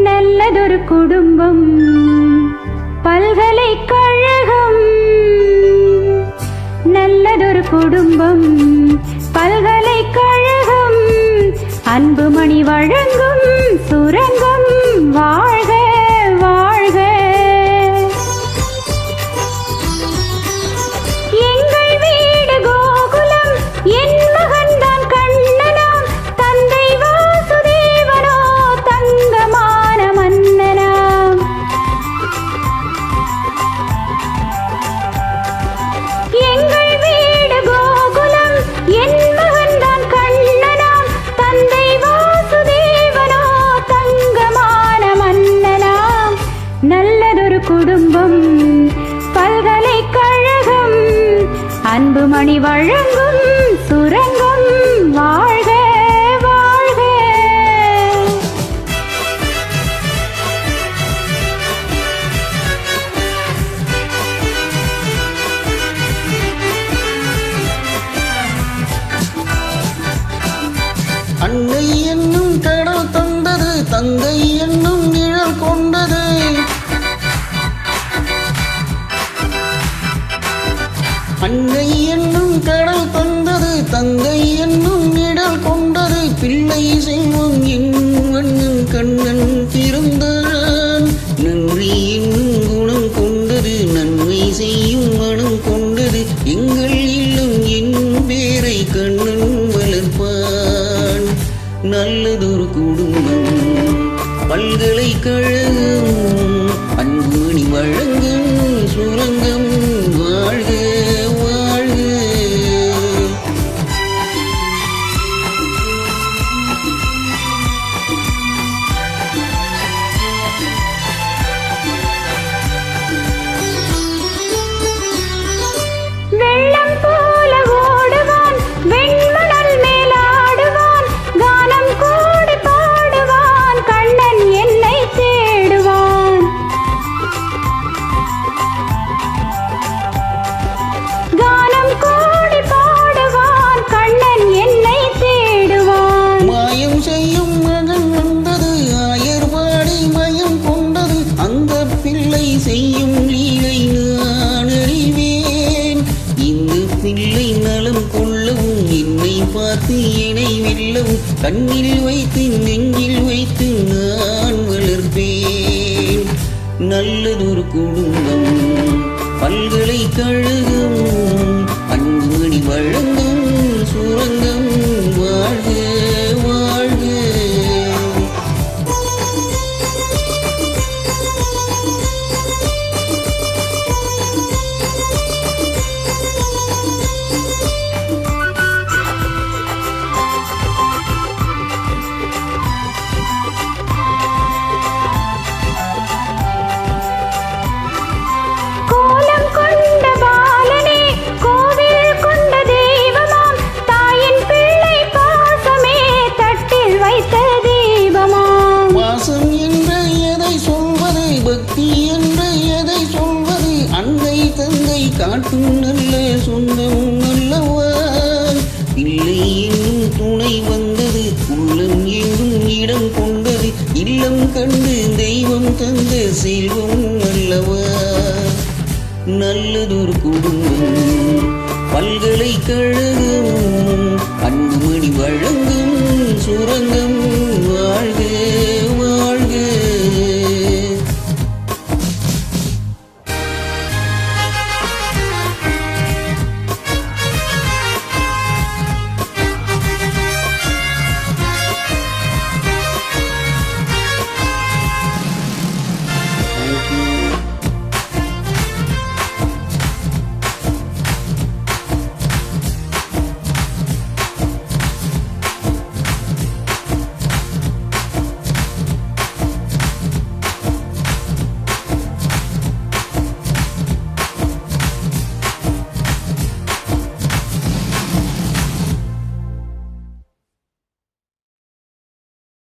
நல்லதொரு குடும்பம் பல்கலைக்கழகம். நல்லதொரு குடும்பம் பல்கலைக்கழகம். அன்புமணி வழங்கும் சுரங்கம். வாழ்க வாழ்க. எங்கள் வீடு கோகுலம். என் மகன்தான் கண்ணனாம். தந்தை வாசுதேவனோ தங்கமான மன்னனாம். எங்கள் வீடு கோகுலம். என் மகன்தான் கண்ணனாம். தந்தை வாசுதேவனோ தங்கமான மன்னனாம். நல்லதொரு குடும்பம் பல்கலைக்கழகம். அன்புமணி வழங்கும் சுரங்கம். வாழ்க வாழ்க. அன்னை என்னும் கடல் தந்தது, தந்தை என்னும் நிழல் கொண்டது. அன்னை என்னும் கடல் தந்தது, தந்தை என்னும் நிழல் கொண்டது. பிள்ளை செல்வம் என்னும் அண்ணன் கண்ணன் பிறந்தான். நன்றி என்னும் குணம் கொண்டது, நன்மை செய்யும் மனம் கொண்டது. எங்கள் இல்லம் என்னும் பேரை கண்ணன் வளர்ப்பான். நல்லதொரு குடும்பம் பல்கலைக்கழகம். அன்புமணி வழங்கும் சுரங்கம். வாழ்க வாழ்க. வெள்ளம் போல ஓடுவான், வெண்மணல் மேலாடுவான். கானம் கூடி பாடுவான், கண்ணன் என்னை தேடுவான். கானம் கூடி பாடுவான், கண்ணன் என்னை தேடுவான். மாயம் செய்யும் மகன் வந்தது, ஆயர் பாடி மயம் கொண்டது. அந்த பிள்ளை செய்யும் லீலை நான் அறிவேன். இந்த பிள்ளை நலம் கொள்ளவும், என்னை பார்த்து என்னை வெல்லவும், கண்ணில் வைத்து நெஞ்சில் வைத்து நான் வளர்ப்பேன். நல்லதொரு குடும்பம் பல்கலைக்கழகம். அன்புமணி வழங்கும் சுரங்கம். வாழ்க வாழ்க. கோலம் கொண்ட பாலனே, கோவில் கொண்ட தெய்வமாம். தாயின் பிள்ளை பாசமே தட்டில் வைத்த தீபமாம். பாசம் என்று எதை சொல்வது, பக்தி என்று எதை சொல்வது. அன்னை தந்தை காட்டும் நல்ல சொந்தம் அல்லவா. இல்லை என்னும் துணை வந்தது, உள்ளம் எங்கும் இடம் கொண்டது. இல்லம் கண்டு தெய்வம் தந்த செல்வம் அல்லவா. நல்லதொரு குடும்பம் பல்கலைக்கழகம். அன்புமணி வழங்கும்